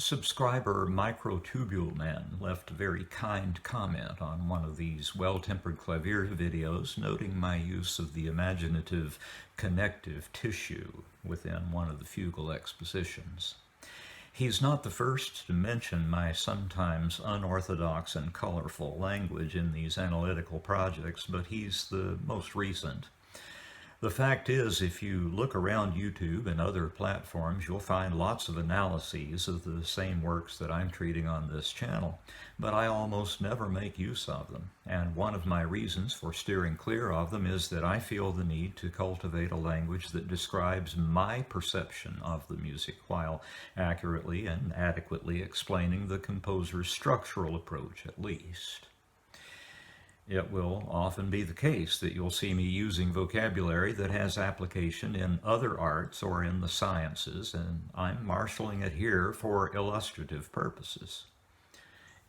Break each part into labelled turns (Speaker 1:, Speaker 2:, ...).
Speaker 1: Subscriber Microtubule Man left a very kind comment on one of these well-tempered clavier videos, noting my use of the imaginative connective tissue within one of the fugal expositions. He's not the first to mention my sometimes unorthodox and colorful language in these analytical projects, but he's the most recent. The fact is, if you look around YouTube and other platforms, you'll find lots of analyses of the same works that I'm treating on this channel, but I almost never make use of them. And one of my reasons for steering clear of them is that I feel the need to cultivate a language that describes my perception of the music while accurately and adequately explaining the composer's structural approach, at least. It will often be the case that you'll see me using vocabulary that has application in other arts or in the sciences, and I'm marshaling it here for illustrative purposes.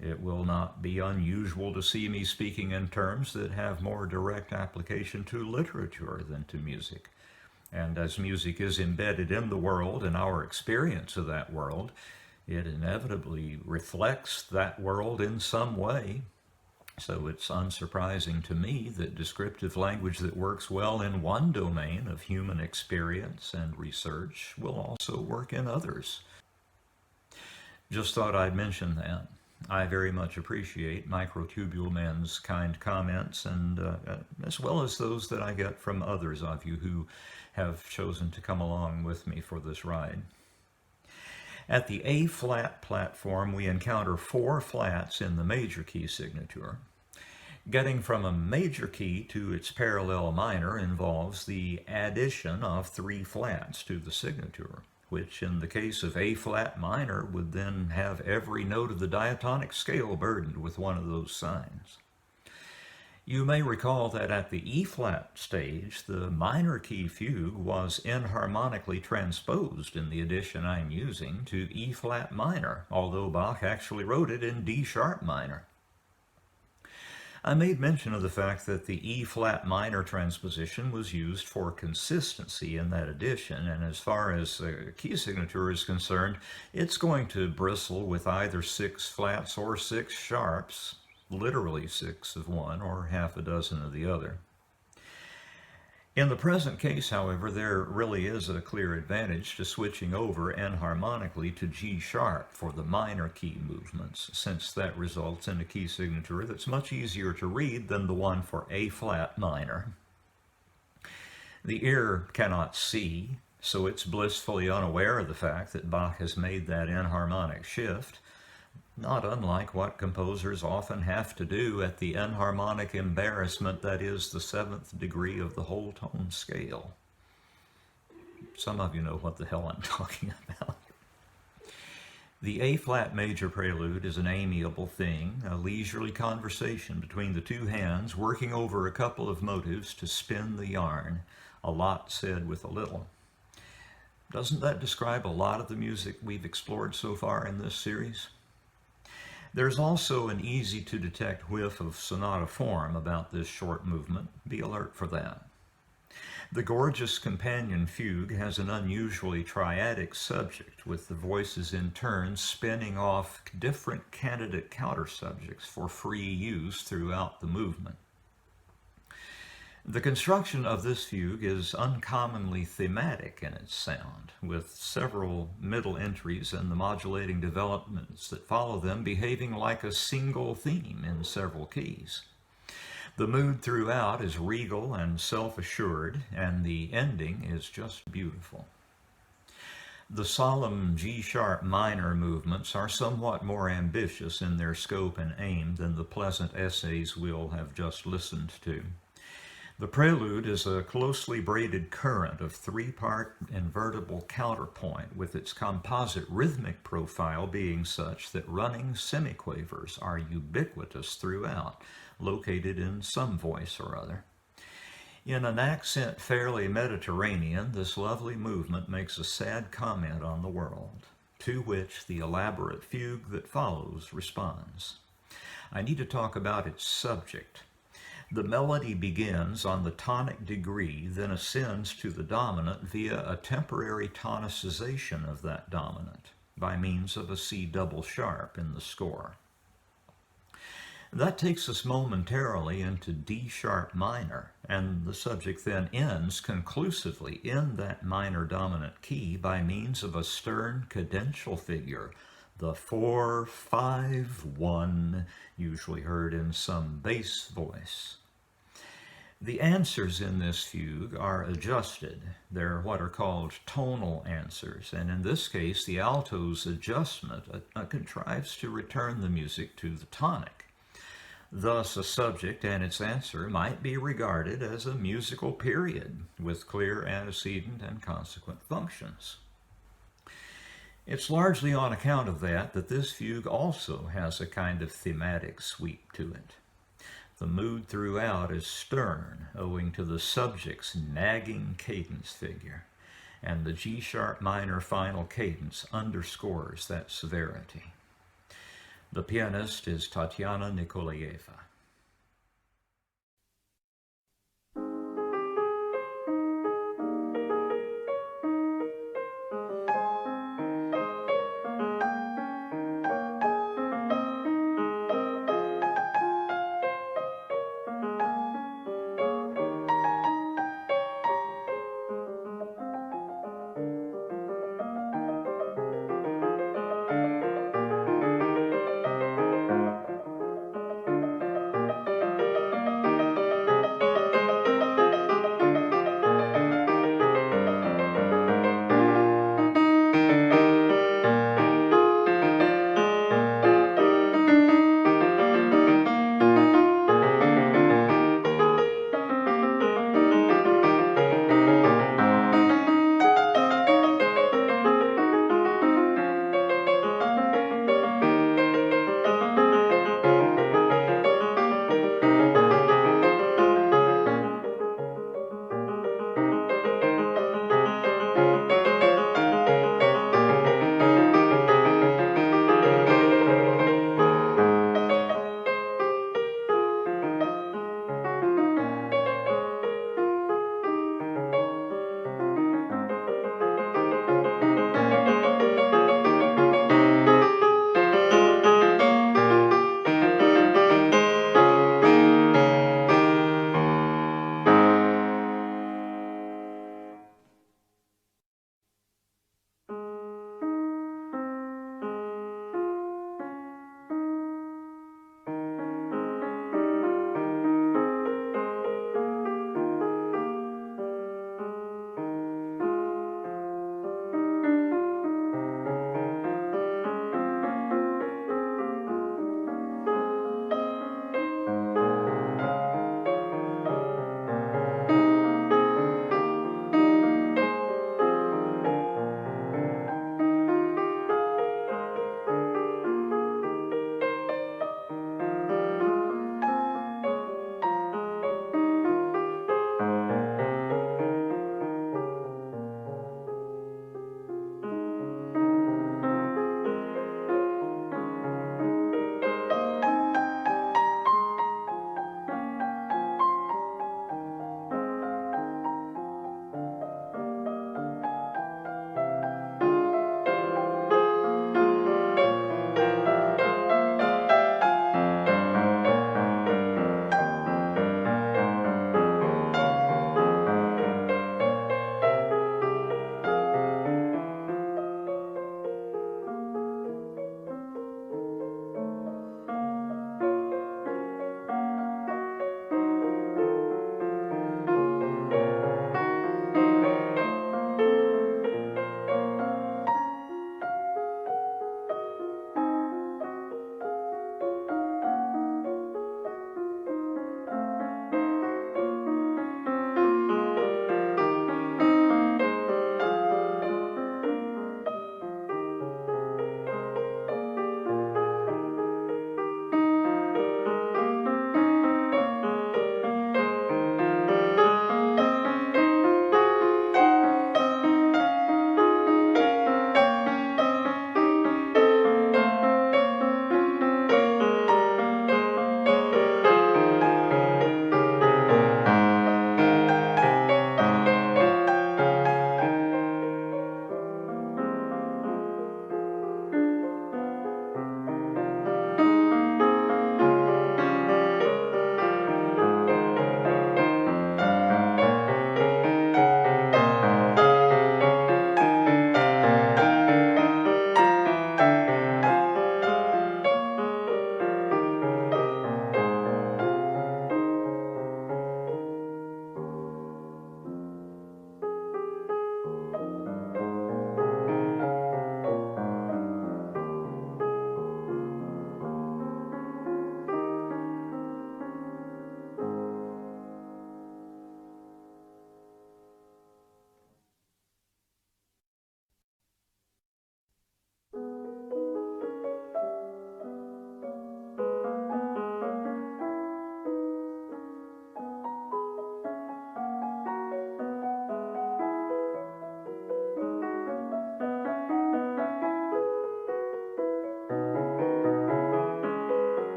Speaker 1: It will not be unusual to see me speaking in terms that have more direct application to literature than to music. And as music is embedded in the world and our experience of that world, it inevitably reflects that world in some way. So it's unsurprising to me that descriptive language that works well in one domain of human experience and research will also work in others. Just thought I'd mention that. I very much appreciate Microtubule Man's kind comments, and as well as those that I get from others of you who have chosen to come along with me for this ride. At the A-flat platform, we encounter 4 flats in the major key signature. Getting from a major key to its parallel minor involves the addition of 3 flats to the signature, which in the case of A-flat minor would then have every note of the diatonic scale burdened with one of those signs. You may recall that at the E-flat stage, the minor key fugue was enharmonically transposed in the edition I'm using to E-flat minor, although Bach actually wrote it in D-sharp minor. I made mention of the fact that the E-flat minor transposition was used for consistency in that edition, and as far as key signature is concerned, it's going to bristle with either 6 flats or 6 sharps, literally 6 of one or half a dozen of the other. In the present case, however, there really is a clear advantage to switching over enharmonically to G sharp for the minor key movements, since that results in a key signature that's much easier to read than the one for A flat minor. The ear cannot see, so it's blissfully unaware of the fact that Bach has made that enharmonic shift, not unlike what composers often have to do at the enharmonic embarrassment that is the 7th degree of the whole tone scale. Some of you know what the hell I'm talking about. The A-flat major prelude is an amiable thing, a leisurely conversation between the 2 hands working over a couple of motives to spin the yarn, a lot said with a little. Doesn't that describe a lot of the music we've explored so far in this series? There's also an easy-to-detect whiff of sonata form about this short movement. Be alert for that. The gorgeous companion fugue has an unusually triadic subject, with the voices in turn spinning off different candidate counter-subjects for free use throughout the movement. The construction of this fugue is uncommonly thematic in its sound, with several middle entries and the modulating developments that follow them behaving like a single theme in several keys. The mood throughout is regal and self-assured, and the ending is just beautiful. The solemn G-sharp minor movements are somewhat more ambitious in their scope and aim than the pleasant essays we'll have just listened to. The prelude is a closely braided current of 3-part invertible counterpoint, with its composite rhythmic profile being such that running semiquavers are ubiquitous throughout, located in some voice or other. In an accent fairly Mediterranean, this lovely movement makes a sad comment on the world, to which the elaborate fugue that follows responds. I need to talk about its subject. The melody begins on the tonic degree, then ascends to the dominant via a temporary tonicization of that dominant. by means of a C double sharp in the score. That takes us momentarily into D sharp minor, and the subject then ends conclusively in that minor dominant key by means of a stern cadential figure, the 4-5-1, usually heard in some bass voice. The answers in this fugue are adjusted. They're what are called tonal answers, and in this case the alto's adjustment contrives to return the music to the tonic. Thus, a subject and its answer might be regarded as a musical period with clear antecedent and consequent functions. It's largely on account of that this fugue also has a kind of thematic sweep to it. The mood throughout is stern, owing to the subject's nagging cadence figure, and the G sharp minor final cadence underscores that severity. The pianist is Tatiana Nikolayeva.